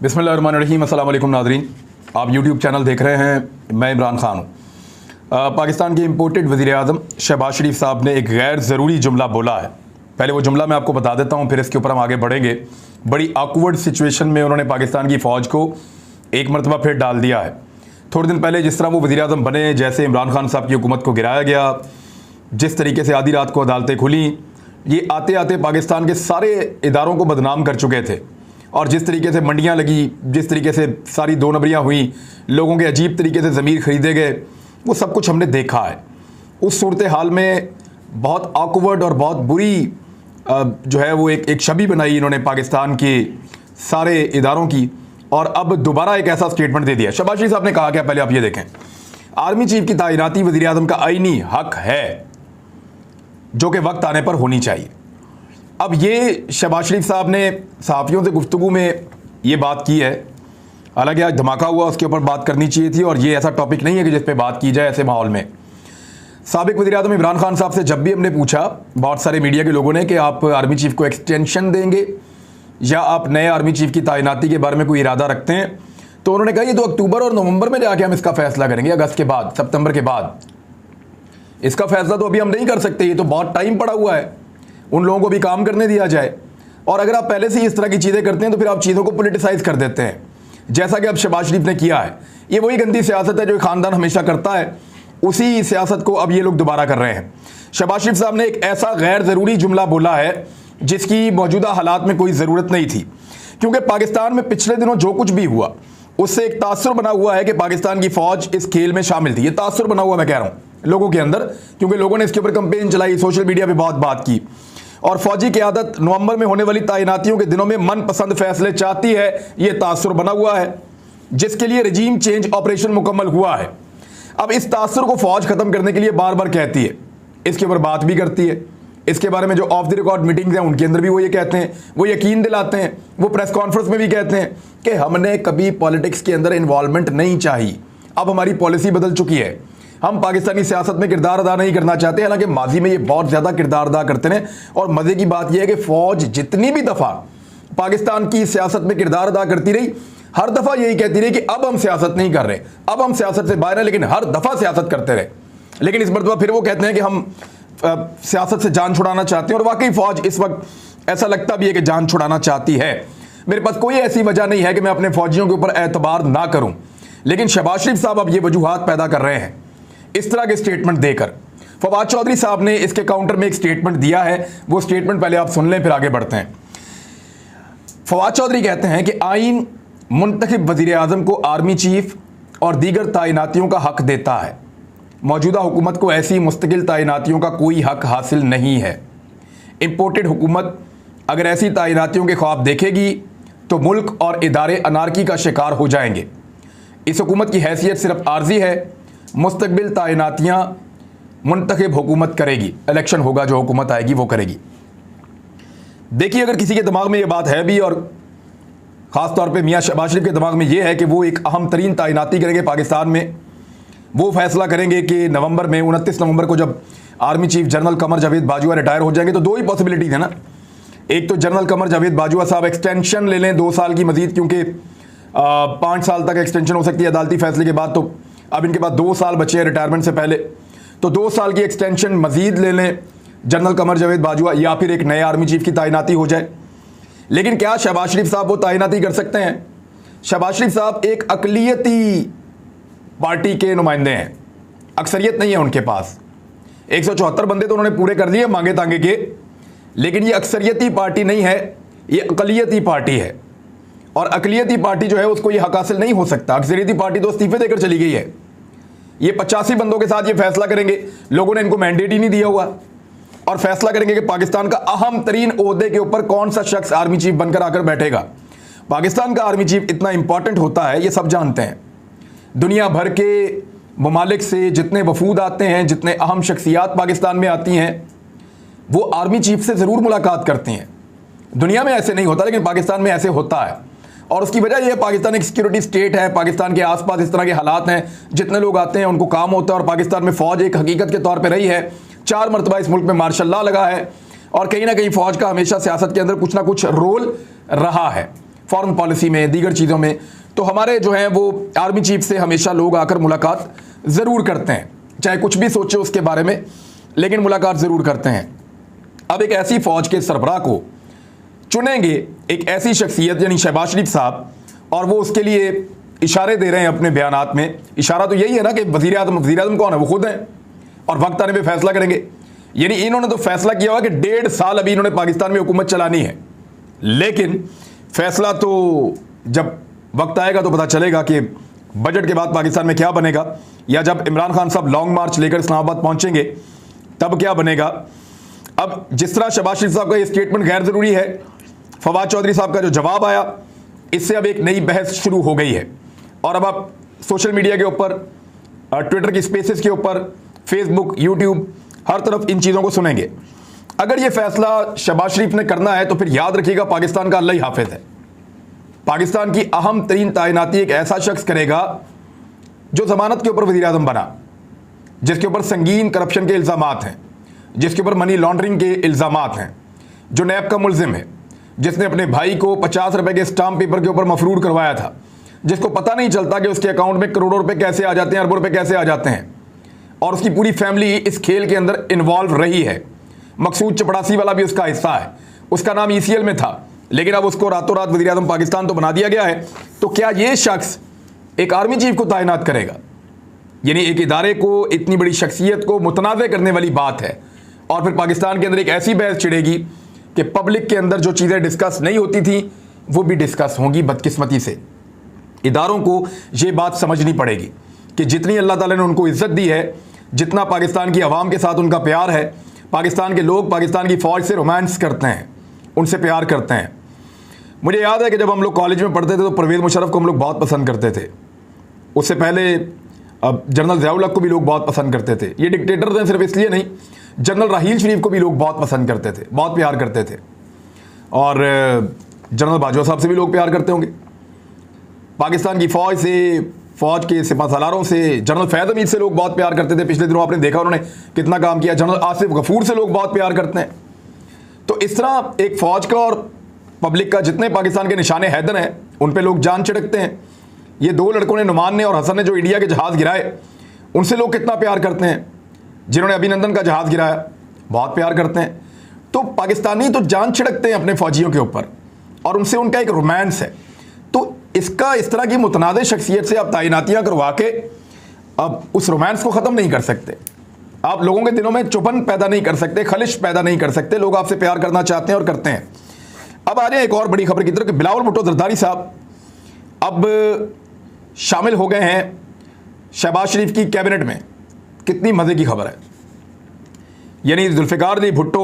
बिस्मिल्लाहिर्रहमानिर्रहीम। अस्सलाम वालेकुम नाज़रीन, आप यूट्यूब चैनल देख रहे हैं। मैं इमरान खान हूँ। पाकिस्तान के इम्पोर्टेड वज़ीर-ए-आज़म शहबाज शरीफ साहब ने एक गैर ज़रूरी जुमला बोला है। पहले वो जुमला मैं आपको बता देता हूँ, फिर इसके ऊपर हम आगे बढ़ेंगे। बड़ी ऑकवर्ड सिचुएशन में उन्होंने पाकिस्तान की फ़ौज को एक मरतबा फिर डाल दिया है। थोड़े दिन पहले जिस तरह वो वज़ीर-ए-आज़म बने, जैसे इमरान खान साहब की हुकूमत को गिराया गया, जिस तरीके से आधी रात को अदालतें खुली, ये आते आते पाकिस्तान के सारे इदारों को बदनाम कर चुके थे। और जिस तरीके से मंडियां लगी, जिस तरीके से सारी दो नंबरियाँ हुई, लोगों के अजीब तरीके से ज़मीर ख़रीदे गए, वो सब कुछ हमने देखा है। उस सूरत हाल में बहुत ऑकवर्ड और बहुत बुरी जो है वो एक छवि बनाई इन्होंने पाकिस्तान के सारे इदारों की। और अब दोबारा एक ऐसा स्टेटमेंट दे दिया। शहबाज शरीफ साहब ने कहा क्या, पहले आप ये देखें। आर्मी चीफ की तैनाती वज़ीर-ए-आज़म का आईनी हक है, जो कि वक्त आने पर होनी चाहिए। अब ये शहबाज शरीफ साहब ने सहाफ़ियों से गुफ्तगू में ये बात की है। हालांकि आज धमाका हुआ, उसके ऊपर बात करनी चाहिए थी, और ये ऐसा टॉपिक नहीं है कि जिस पे बात की जाए ऐसे माहौल में। साबिक वज़ीर-ए-आज़म इमरान खान साहब से जब भी हमने पूछा, बहुत सारे मीडिया के लोगों ने, कि आप आर्मी चीफ को एक्सटेंशन देंगे या आप नए आर्मी चीफ की तैनाती के बारे में कोई इरादा रखते हैं, तो उन्होंने कहा ये तो अक्टूबर और नवंबर में जाके हम इसका फैसला करेंगे, अगस्त के बाद, सितंबर के बाद। इसका फैसला तो अभी हम नहीं कर सकते, ये तो बहुत टाइम पड़ा हुआ है, उन लोगों को भी काम करने दिया जाए। और अगर आप पहले से ही इस तरह की चीज़ें करते हैं तो फिर आप चीज़ों को पोलिटिसाइज कर देते हैं, जैसा कि अब शहबाज शरीफ ने किया है। ये वही गंदी सियासत है जो ख़ानदान हमेशा करता है, उसी सियासत को अब ये लोग दोबारा कर रहे हैं। शहबाज शरीफ साहब ने एक ऐसा गैर ज़रूरी जुमला बोला है जिसकी मौजूदा हालात में कोई ज़रूरत नहीं थी, क्योंकि पाकिस्तान में पिछले दिनों जो कुछ भी हुआ उससे एक तासुर बना हुआ है कि पाकिस्तान की फ़ौज इस खेल में शामिल थी। ये तासुर बना हुआ, मैं कह रहा हूँ, लोगों के अंदर, क्योंकि लोगों ने इसके ऊपर कंपेन चलाई, सोशल मीडिया पे बहुत बात की। और फौजी क़यादत नवंबर में होने वाली तैनातियों के दिनों में मनपसंद फैसले चाहती है, ये तासुर बना हुआ है, जिसके लिए रजीम चेंज ऑपरेशन मुकम्मल हुआ है। अब इस तासुर को फौज ख़त्म करने के लिए बार बार कहती है, इसके ऊपर बात भी करती है, इसके बारे में जो ऑफ द रिकॉर्ड मीटिंग्स हैं उनके अंदर भी वो ये कहते हैं, वो यकीन दिलाते हैं, वो प्रेस कॉन्फ्रेंस में भी कहते हैं कि हमने कभी पॉलिटिक्स के अंदर इन्वॉल्वमेंट नहीं चाहिए, अब हमारी पॉलिसी बदल चुकी है, हम पाकिस्तानी सियासत में किरदार अदा नहीं करना चाहते। हालांकि माजी में ये बहुत ज़्यादा किरदार अदा करते हैं। और मज़े की बात यह है कि फ़ौज जितनी भी दफ़ा पाकिस्तान की सियासत में किरदार अदा करती रही, हर दफ़ा यही कहती रही कि अब हम सियासत नहीं कर रहे, अब हम सियासत से बाहर हैं, लेकिन हर दफ़ा सियासत करते रहे। लेकिन इस मरतबा फिर वो कहते हैं कि हम सियासत से जान छुड़ाना चाहते हैं। और वाकई फ़ौज इस वक्त ऐसा लगता भी है कि जान छुड़ाना चाहती है। मेरे पास कोई ऐसी वजह नहीं है कि मैं अपने फ़ौजियों के ऊपर एतबार ना करूँ, लेकिन शहबाज शरीफ साहब अब ये वजूहात पैदा कर रहे हैं इस तरह के स्टेटमेंट देकर। फवाद चौधरी साहब ने इसके काउंटर में एक स्टेटमेंट दिया है, वो स्टेटमेंट पहले आप सुन लें, फिर आगे बढ़ते हैं। फवाद चौधरी कहते हैं कि आईन मुंतखब वज़ीर-ए-आज़म को आर्मी चीफ और दीगर तैनातियों का हक देता है। मौजूदा हुकूमत को ऐसी मुस्तकिल तैनातियों का कोई हक हासिल नहीं है। इम्पोर्टेड हुकूमत अगर ऐसी तैनातियों के ख्वाब देखेगी तो मुल्क और इदारे अनारकी का शिकार हो जाएंगे। इस हुकूमत की हैसियत सिर्फ आर्जी है, मुस्तकबिल तैनातियाँ मुंतखब हुकूमत करेगी, इलेक्शन होगा, जो हुकूमत आएगी वो करेगी। देखिए, अगर किसी के दिमाग में ये बात है भी, और ख़ास तौर पे मियाँ शहबाज शरीफ के दिमाग में ये है कि वो एक अहम तरीन तैनाती करेंगे पाकिस्तान में, वो फैसला करेंगे कि नवंबर में 29 नवंबर को जब army chief general Qamar Javed Bajwa retire हो जाएंगे, तो दो ही पॉसिबिलिटीज़ है ना। एक तो जनरल कमर जावेद बाजवा साहब एक्सटेंशन ले लें 2 साल की मजीद, क्योंकि 5 साल तक एक्सटेंशन हो सकती है अदालती फैसले के बाद। तो अब इनके पास 2 साल बचे हैं रिटायरमेंट से पहले, तो 2 साल की एक्सटेंशन मजीद ले लें जनरल कमर जावेद बाजवा, या फिर एक नए आर्मी चीफ की तैनाती हो जाए। लेकिन क्या शहबाज शरीफ साहब वो तैनाती कर सकते हैं? शहबाज शरीफ साहब एक अक़लियती पार्टी के नुमाइंदे हैं, अक्सरियत नहीं है उनके पास। 174 बंदे तो उन्होंने पूरे कर लिए मांगे तांगे के, लेकिन ये अक्सरियती पार्टी नहीं है, ये अक़लियती पार्टी है। और अक़लियती पार्टी जो है उसको ये हक हासिल नहीं हो सकता। अक्सरियती पार्टी तो इस्तीफे देकर चली गई है। ये 85 बंदों के साथ ये फैसला करेंगे, लोगों ने इनको मैंडेट ही नहीं दिया हुआ, और फैसला करेंगे कि पाकिस्तान का अहम तरीन ओहदे के ऊपर कौन सा शख्स आर्मी चीफ बनकर आकर बैठेगा। पाकिस्तान का आर्मी चीफ इतना इंपॉर्टेंट होता है, ये सब जानते हैं। दुनिया भर के ममालिक से जितने वफूद आते हैं, जितने अहम शख्सियात पाकिस्तान में आती हैं, वो आर्मी चीफ से ज़रूर मुलाकात करती हैं। दुनिया में ऐसे नहीं होता, लेकिन पाकिस्तान में ऐसे होता है। और उसकी वजह यह है, पाकिस्तान एक सिक्योरिटी स्टेट है, पाकिस्तान के आसपास इस तरह के हालात हैं, जितने लोग आते हैं उनको काम होता है। और पाकिस्तान में फ़ौज एक हकीकत के तौर पर रही है, 4 मरतबा इस मुल्क में मार्शल लॉ लगा है, और कहीं ना कहीं फ़ौज का हमेशा सियासत के अंदर कुछ ना कुछ रोल रहा है। फॉरेन पॉलिसी में, दीगर चीज़ों में, तो हमारे जो हैं वो आर्मी चीफ से हमेशा लोग आकर मुलाकात ज़रूर करते हैं, चाहे कुछ भी सोचे उसके बारे में, लेकिन मुलाकात ज़रूर करते हैं। अब एक ऐसी फ़ौज के सरबराह को चुनेंगे, एक ऐसी शख्सियत यानी शहबाज शरीफ साहब, और वो उसके लिए इशारे दे रहे हैं अपने बयानात में। इशारा तो यही है ना कि वज़ीर आज़म कौन है, वो खुद हैं, और वक्त आने पे फैसला करेंगे। यानी इन्होंने तो फैसला किया हुआ कि 1.5 साल अभी इन्होंने पाकिस्तान में हुकूमत चलानी है, लेकिन फैसला तो जब वक्त आएगा तो पता चलेगा कि बजट के बाद पाकिस्तान में क्या बनेगा, या जब इमरान खान साहब लॉन्ग मार्च लेकर इस्लामाबाद पहुंचेंगे तब क्या बनेगा। अब जिस तरह शहबाज शरीफ साहब का ये स्टेटमेंट गैर ज़रूरी है, फवाद चौधरी साहब का जो जवाब आया, इससे अब एक नई बहस शुरू हो गई है। और अब आप सोशल मीडिया के ऊपर, ट्विटर की स्पेसेस के ऊपर, फेसबुक, यूट्यूब, हर तरफ इन चीज़ों को सुनेंगे। अगर ये फैसला शहबाज शरीफ ने करना है तो फिर याद रखिएगा, पाकिस्तान का अल्लाह ही हाफिज है। पाकिस्तान की अहम तरीन तैनाती एक ऐसा शख्स करेगा जो जमानत के ऊपर वज़ीर आज़म बना, जिसके ऊपर संगीन करप्शन के इल्ज़ामात हैं, जिसके ऊपर मनी लॉन्ड्रिंग के इल्ज़ामात हैं, जो नैब का मुल्जिम है, जिसने अपने भाई को 50 रुपए के स्टाम्प पेपर के ऊपर मफरूर करवाया था, जिसको पता नहीं चलता कि उसके अकाउंट में करोड़ों रुपए कैसे आ जाते हैं, अरबों रुपए कैसे आ जाते हैं, और उसकी पूरी फैमिली इस खेल के अंदर इन्वॉल्व रही है। मकसूद चपड़ासी वाला भी उसका हिस्सा है, उसका नाम ECL में था, लेकिन अब उसको रातों रात वज़ीर आज़म पाकिस्तान तो बना दिया गया है। तो क्या ये शख्स एक आर्मी चीफ को तैनात करेगा? यानी एक इदारे को, इतनी बड़ी शख्सियत को मुतनाज़ करने वाली बात है। और फिर पाकिस्तान के अंदर एक ऐसी बहस छिड़ेगी कि पब्लिक के अंदर जो चीज़ें डिस्कस नहीं होती थी वो भी डिस्कस होंगी। बदकिस्मती से इदारों को ये बात समझनी पड़ेगी कि जितनी अल्लाह ताला ने उनको इज़्ज़त दी है, जितना पाकिस्तान की आवाम के साथ उनका प्यार है, पाकिस्तान के लोग पाकिस्तान की फ़ौज से रोमांस करते हैं, उनसे प्यार करते हैं। मुझे याद है कि जब हम लोग कॉलेज में पढ़ते थे तो परवेज़ मुशर्रफ को हम लोग बहुत पसंद करते थे। उससे पहले जनरल ज़िया उल हक को भी लोग बहुत पसंद करते थे। ये डिक्टेटर थे सिर्फ इसलिए नहीं, जनरल राहील शरीफ को भी लोग बहुत पसंद करते थे, बहुत प्यार करते थे। और जनरल बाजवा साहब से भी लोग प्यार करते होंगे। पाकिस्तान की फ़ौज से, फ़ौज के सिपह सालारों से, जनरल फैज़ हमीद से लोग बहुत प्यार करते थे। पिछले दिनों आपने देखा उन्होंने कितना काम किया। जनरल आसिफ गफूर से लोग बहुत प्यार करते हैं। तो इस तरह एक फ़ौज का और पब्लिक का, जितने पाकिस्तान के निशाने हैदर हैं उन पे लोग जान छिड़कते हैं। ये दो लड़कों ने, नुमान ने और हसन ने, जो इंडिया के जहाज़ गिराए, उनसे लोग कितना प्यार करते हैं। जिन्होंने अभिनंदन का जहाज़ गिराया, बहुत प्यार करते हैं। तो पाकिस्तानी तो जान छिड़कते हैं अपने फ़ौजियों के ऊपर, और उनसे उनका एक रोमांस है। तो इसका, इस तरह की मुतनाज़ शख्सियत से आप तैनातियाँ करवा के अब उस रोमांस को ख़त्म नहीं कर सकते। आप लोगों के दिलों में चुभन पैदा नहीं कर सकते, खलिश पैदा नहीं कर सकते। लोग आपसे प्यार करना चाहते हैं और करते हैं। अब आ जाए एक और बड़ी खबर की तरफ कि बिलावल भुट्टो जरदारी साहब अब शामिल हो गए हैं शहबाज शरीफ की कैबिनेट में। कितनी मज़े की खबर है। यानी जुल्फ़िकार अली भुट्टो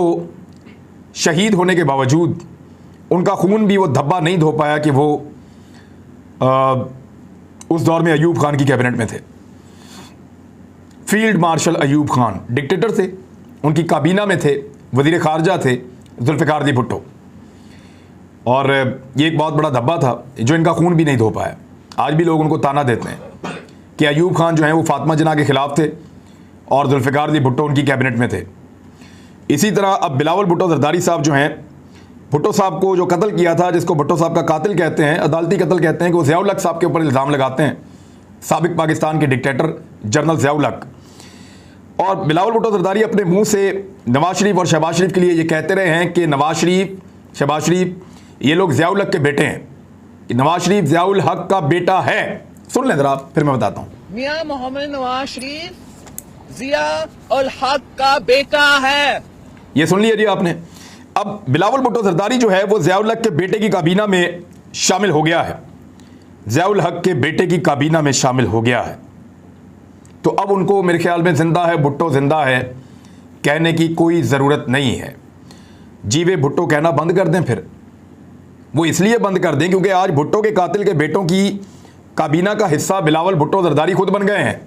शहीद होने के बावजूद उनका खून भी वो धब्बा नहीं धो पाया कि वो उस दौर में अयूब खान की कैबिनेट में थे। Field marshal Ayub Khan dictator थे, उनकी काबीना में थे, वज़ीर ख़ारजा थे जुल्फ़िकार अली भुट्टो। और ये एक बहुत बड़ा धब्बा था जो इनका खून भी नहीं धो पाया। आज भी लोग उनको ताना देते हैं कि अयूब खान जो हैं वो फातिमा जिन्ना के ख़िलाफ़ थे और जुल्फ़िकार अली भुट्टो उनकी कैबिनेट में थे। इसी तरह अब बिलावल भुट्टो जरदारी साहब जो हैं, भुट्टो साहब को जो कत्ल किया था, जिसको भुट्टो साहब का कातिल कहते हैं, अदालती कत्ल कहते हैं, कि वो ज़िया उल हक साहब के ऊपर इल्ज़ाम लगाते हैं, साबिक पाकिस्तान के डिक्टेटर जनरल ज़िया उल हक। और बिलावल भुट्टो जरदारी अपने मुंह से नवाज शरीफ और शहबाज शरीफ के लिए ये कहते रहे हैं कि नवाज शरीफ, शहबाज शरीफ, ये लोग ज़िया उल हक के बेटे हैं, कि नवाज शरीफ ज़िया उल हक का बेटा है। सुन लें ज़रा, फिर मैं बताता हूँ। मियां मोहम्मद नवाज शरीफ ज़िया उल हक का बेटा है। ये सुन लिया जी आपने। अब बिलावल भुट्टो जरदारी जो है वो ज़िया उल हक के बेटे की काबीना में शामिल हो गया है। ज़िया उल हक के बेटे की काबीना में शामिल हो गया है। तो अब उनको मेरे ख्याल में जिंदा है, भुट्टो जिंदा है कहने की कोई ज़रूरत नहीं है। जीवे भुट्टो कहना बंद कर दें। फिर वो इसलिए बंद कर दें क्योंकि आज भुट्टो के कातिल के बेटों की काबीना का हिस्सा बिलावल भुट्टो जरदारी खुद बन गए हैं।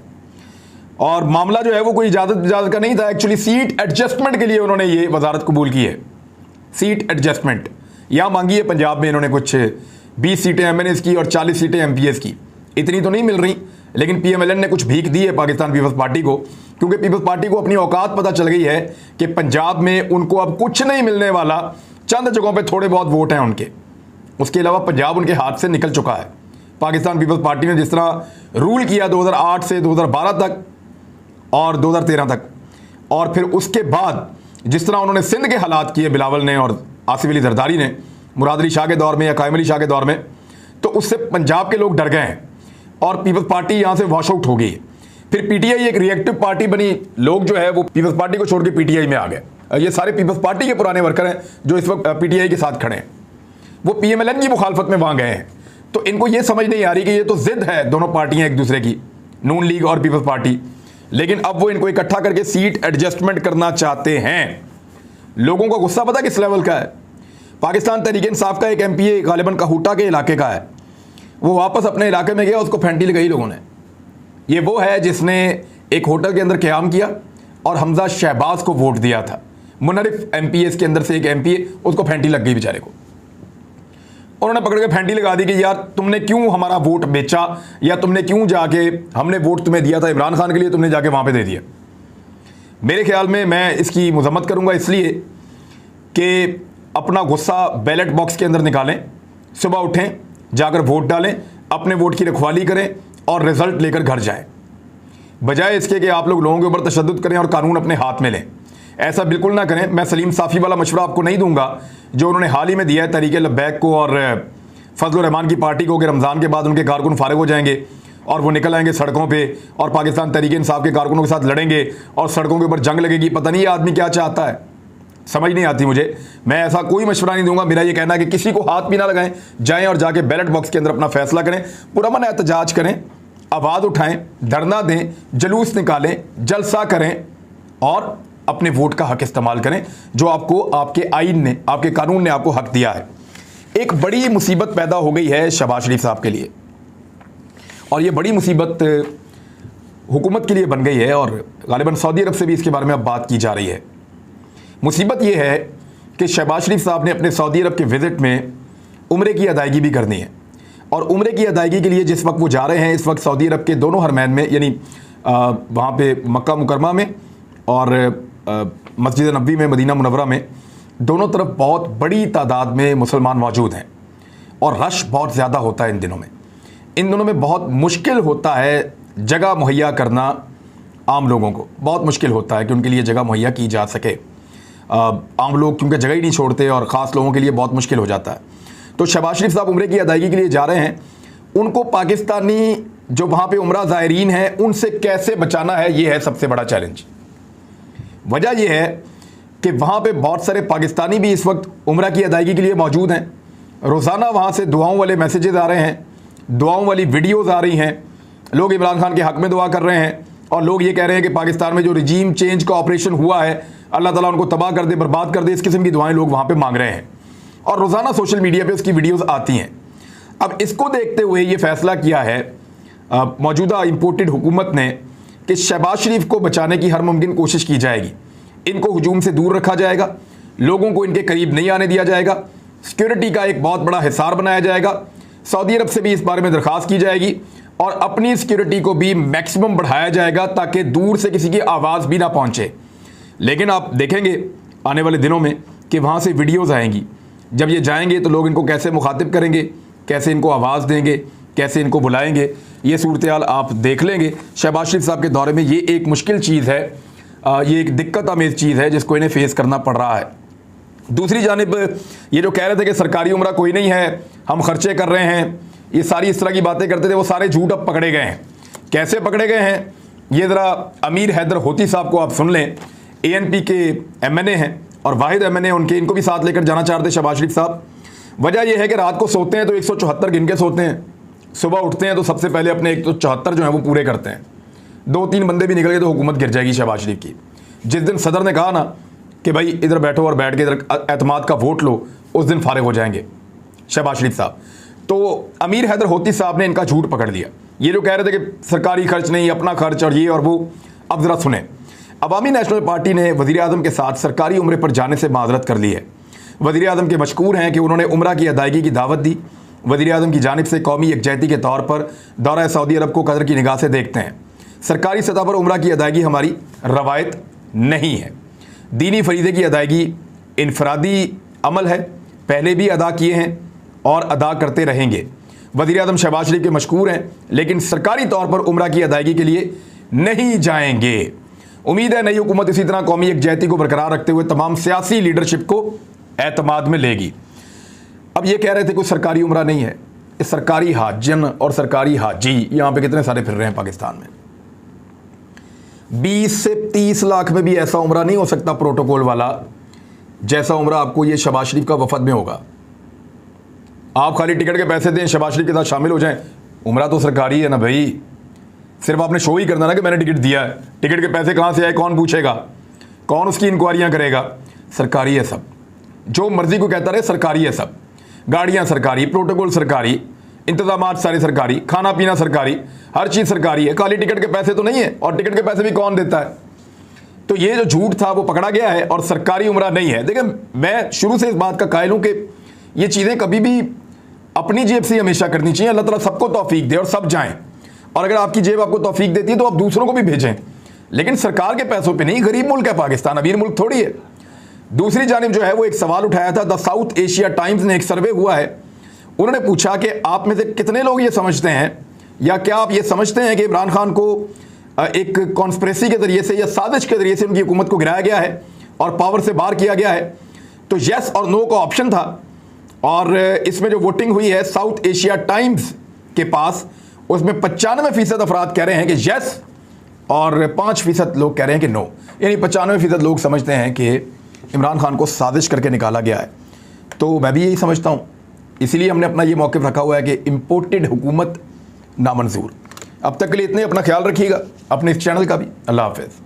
और मामला जो है वो कोई इजाज़त का नहीं था। एक्चुअली सीट एडजस्टमेंट के लिए उन्होंने ये वजारत कबूल की है। सीट एडजस्टमेंट यहाँ मांगी है पंजाब में इन्होंने, कुछ 20 सीटें MNAs की और 40 सीटें MPs की। इतनी तो नहीं मिल रही, लेकिन PMLN ने कुछ भीख दी है पाकिस्तान पीपल्स पार्टी को, क्योंकि पीपल्स पार्टी को अपनी औकात पता चल गई है कि पंजाब में उनको अब कुछ नहीं मिलने वाला। चंद जगहों पे थोड़े बहुत वोट हैं उनके, उसके अलावा पंजाब उनके हाथ से निकल चुका है। पाकिस्तान पीपल्स पार्टी ने जिस तरह रूल किया 2008 से 2012 तक और 2013 तक, और फिर उसके बाद जिस तरह उन्होंने सिंध के हालात किए बिलावल ने और आसिफ अली जरदारी ने मुराद अली शाह के दौर में या कायम अली शाह के दौर में, तो उससे पंजाब के लोग डर गए हैं और पीपल्स पार्टी यहाँ से वॉश आउट हो गई। फिर पीटीआई एक रिएक्टिव पार्टी बनी, लोग जो है वो पीपल्स पार्टी को छोड़ के पीटीआई में आ गए। ये सारे पीपल्स पार्टी के पुराने वर्कर हैं जो इस वक्त पीटीआई के साथ खड़े हैं, वो पीएमएलएन की मुखालफत में वहाँ गए हैं। तो इनको ये समझ नहीं आ रही कि ये तो जिद है दोनों पार्टियां एक दूसरे की, नून लीग और पीपल्स पार्टी, लेकिन अब वो इनको इकट्ठा करके सीट एडजस्टमेंट करना चाहते हैं। लोगों का गुस्सा पता किस लेवल का है? पाकिस्तान तहरीक इंसाफ का एक एमपीए गालिबन कहूटा के इलाके का है, वो वापस अपने इलाके में गया, उसको फेंटी लगाई लोगों ने। ये वो है जिसने एक होटल के अंदर क़याम किया और हमजा शहबाज को वोट दिया था। मुनरिफ एमपीएस के अंदर से एक एमपीए, उसको फेंटी लग गई बेचारे को। उन्होंने पकड़ के फेंटी लगा दी कि यार तुमने क्यों हमारा वोट बेचा, या तुमने क्यों जाके, हमने वोट तुम्हें दिया था इमरान खान के लिए, तुमने जाके वहाँ पे दे दिया। मेरे ख्याल में मैं इसकी मजम्मत करूँगा इसलिए कि अपना गुस्सा बैलेट बॉक्स के अंदर निकालें, सुबह उठें, जाकर वोट डालें, अपने वोट की रखवाली करें और रिजल्ट लेकर घर जाएं, बजाय इसके कि आप लोग लोगों के ऊपर तशद्दुद करें और कानून अपने हाथ में लें। ऐसा बिल्कुल ना करें। मैं सलीम साफ़ी वाला मशवरा आपको नहीं दूंगा जो उन्होंने हाल ही में दिया है तहरीक लब्बैक को और फजल रहमान की पार्टी को, कि रमज़ान के बाद उनके कारकुन फारिग हो जाएंगे और वो निकल आएंगे सड़कों पे और पाकिस्तान तहरीक इंसाफ के कारकुनों के साथ लड़ेंगे और सड़कों के ऊपर जंग लगेगी। पता नहीं ये आदमी क्या चाहता है, समझ नहीं आती मुझे। मैं ऐसा कोई मशवरा नहीं दूंगा। मेरा ये कहना है कि किसी को हाथ भी ना लगाएं, जाएं और जाके बैलेट बॉक्स के अंदर अपना फैसला करें, पुरअमन एहतजाज करें, आवाज़ उठाएं, धरना दें, जुलूस निकालें, जलसा करें और अपने वोट का हक इस्तेमाल करें जो आपको आपके आइन ने, आपके कानून ने आपको हक दिया है। एक बड़ी मुसीबत पैदा हो गई है शहबाज शरीफ साहब के लिए, और ये बड़ी मुसीबत हुकूमत के लिए बन गई है और गालिबन सऊदी अरब से भी इसके बारे में अब बात की जा रही है। मुसीबत ये है कि शहबाज शरीफ साहब ने अपने सऊदी अरब के विज़िट में उम्रे की अदायगी भी करनी है, और उम्रे की अदायगी के लिए जिस वक्त वो जा रहे हैं, इस वक्त सऊदी अरब के दोनों हरमैन में, यानी वहाँ पे मक्का मुकरमा में और मस्जिद नबवी में, मदीना मुनव्वरा में, दोनों तरफ बहुत बड़ी तादाद में मुसलमान मौजूद हैं और रश बहुत ज़्यादा होता है इन दिनों में। इन दिनों में बहुत मुश्किल होता है जगह मुहैया करना, आम लोगों को बहुत मुश्किल होता है कि उनके लिए जगह मुहैया की जा सके। आम लोग क्योंकि जगह ही नहीं छोड़ते और ख़ास लोगों के लिए बहुत मुश्किल हो जाता है। तो शहबाज शरीफ साहब उम्रे की अदायगी के लिए जा रहे हैं, उनको पाकिस्तानी जो वहाँ पे उम्रा ज़ायरीन हैं उनसे कैसे बचाना है, ये है सबसे बड़ा चैलेंज। वजह यह है कि वहाँ पे बहुत सारे पाकिस्तानी भी इस वक्त उम्रा की अदायगी के लिए मौजूद हैं। रोज़ाना वहाँ से दुआओं वाले मैसेजेस आ रहे हैं, दुआओं वाली वीडियोज़ आ रही हैं, लोग इमरान खान के हक़ में दुआ कर रहे हैं और लोग ये कह रहे हैं कि पाकिस्तान में जो रिजीम चेंज का ऑपरेशन हुआ है, अल्लाह ताला उनको तबाह कर दे, बर्बाद कर दे। इस किस्म की दुआएं लोग वहाँ पे मांग रहे हैं और रोज़ाना सोशल मीडिया पे उसकी वीडियोस आती हैं। अब इसको देखते हुए ये फैसला किया है मौजूदा इम्पोर्टेड हुकूमत ने कि शहबाज शरीफ को बचाने की हर मुमकिन कोशिश की जाएगी, इनको हुजूम से दूर रखा जाएगा, लोगों को इनके करीब नहीं आने दिया जाएगा, सिक्योरिटी का एक बहुत बड़ा हिसार बनाया जाएगा। सऊदी अरब से भी इस बारे में दरख्वास्त की जाएगी और अपनी सिक्योरिटी को भी मैक्सिमम बढ़ाया जाएगा ताकि दूर से किसी की आवाज़ भी ना पहुँचे। लेकिन आप देखेंगे आने वाले दिनों में कि वहाँ से वीडियोज़ आएंगी, जब ये जाएंगे तो लोग इनको कैसे मुखातिब करेंगे, कैसे इनको आवाज़ देंगे, कैसे इनको बुलाएंगे, ये सूरत हाल आप देख लेंगे। शहबाज शरीफ साहब के दौरे में ये एक मुश्किल चीज़ है, ये एक दिक्कत आमेज़ चीज़ है जिसको इन्हें फेस करना पड़ रहा है। दूसरी जानिब ये जो कह रहे थे कि सरकारी उम्रा कोई नहीं है, हम खर्चे कर रहे हैं, ये सारी इस तरह की बातें करते थे, वो सारे झूठ अब पकड़े गए हैं। कैसे पकड़े गए हैं ये ज़रा अमीर हैदर होती साहब को आप सुन लें। ANP के MNA हैं और वाहिद MNA उनके, इनको भी साथ लेकर जाना चाहते शहबाज शरीफ साहब। वजह यह है कि रात को सोते हैं तो 174 गिन के सोते हैं, सुबह उठते हैं तो सबसे पहले अपने 174 जो हैं वो पूरे करते हैं। 2-3 बंदे भी निकल गए तो हुकूमत गिर जाएगी शहबाज शरीफ की। जिस दिन सदर ने कहा ना कि भाई इधर बैठो और बैठ के इधर एतमाद का वोट लो, उस दिन फारिग हो जाएंगे शहबाज शरीफ साहब। तो अमीर हैदर होती साहब ने इनका झूठ पकड़ लिया। ये जो कह रहे थे कि सरकारी खर्च नहीं, अपना खर्च और ये और वो, अब ज़रा सुने। अवामी नेशनल पार्टी ने वज़ीर आज़म के साथ सरकारी उम्रे पर जाने से माजरत कर ली है। वज़ीर आज़म के मशकूर हैं कि उन्होंने उम्रा की अदायगी की दावत दी। वज़ीर आज़म की जानिब से कौमी यकजहती के तौर पर दौरा सऊदी अरब को कदर की निगाह से देखते हैं। सरकारी सतह पर उम्रा की अदायगी हमारी रवायत नहीं है। दीनी फरीज़े की अदायगी इनफरादी अमल है, पहले भी अदा किए हैं और अदा करते रहेंगे। वज़ीर आज़म शहबाज शरीफ के मशकूर हैं, लेकिन सरकारी तौर पर उम्रा की अदायगी के लिए नहीं जाएंगे। उम्मीद है नई हुकूमत इसी तरह कौमी यकजहती को बरकरार रखते हुए तमाम सियासी लीडरशिप को एतमाद में लेगी। अब ये कह रहे थे कोई सरकारी उम्रा नहीं है, सरकारी हाजन और सरकारी हाजी यहाँ पे कितने सारे फिर रहे हैं पाकिस्तान में। 20 से 30 लाख में भी ऐसा उम्रा नहीं हो सकता प्रोटोकॉल वाला जैसा उम्रा आपको ये शहबाज शरीफ का वफद में होगा। आप खाली टिकट के पैसे दें, शहबाज शरीफ के साथ शामिल हो जाएं, उम्रा तो सरकारी है ना भाई। सिर्फ आपने शो ही करना ना कि मैंने टिकट दिया है, टिकट के पैसे कहाँ से आए कौन पूछेगा, कौन उसकी इंक्वायरियाँ करेगा। सरकारी है सब, जो मर्जी को कहता रहे सरकारी है सब। गाड़ियाँ सरकारी, प्रोटोकॉल सरकारी, इंतजामात सारे सरकारी, खाना पीना सरकारी, हर चीज़ सरकारी है। खाली टिकट के पैसे तो नहीं है, और टिकट के पैसे भी कौन देता है। तो ये जो झूठ था वो पकड़ा गया है और सरकारी उम्रा नहीं है। देखिए मैं शुरू से इस बात का कायल हूँ कि ये चीज़ें कभी भी अपनी जेब से हमेशा करनी चाहिए। अल्लाह ताला सबको तौफीक दे और सब जाएं, और अगर आपकी जेब आपको तौफीक देती है तो आप दूसरों को भी भेजें, लेकिन सरकार के पैसों पे नहीं। गरीब मुल्क है पाकिस्तान, अमीर मुल्क थोड़ी है। दूसरी जानिब जो है वो एक सवाल उठाया था, द साउथ एशिया टाइम्स ने एक सर्वे हुआ है, उन्होंने पूछा कि आप में से कितने लोग ये समझते हैं या क्या आप ये समझते हैं कि इमरान खान को एक कॉन्स्पिरेसी के ज़रिए से या साजिश के ज़रिए से उनकी हुकूमत को गिराया गया है और पावर से बाहर किया गया है। तो येस और नो का ऑप्शन था, और इसमें जो वोटिंग हुई है साउथ एशिया टाइम्स के पास, उसमें 95% अफराद कह रहे हैं कि येस और 5% लोग कह रहे हैं कि नो। यानी 95% लोग समझते हैं कि इमरान खान को साजिश करके निकाला गया है। तो मैं भी यही समझता हूँ, इसीलिए हमने अपना ये मौक़िफ़ रखा हुआ है कि इम्पोर्टेड हुकूमत नामंजूर। अब तक के लिए इतने, अपना ख्याल रखिएगा, अपने इस चैनल का भी। अल्लाह हाफ़िज़।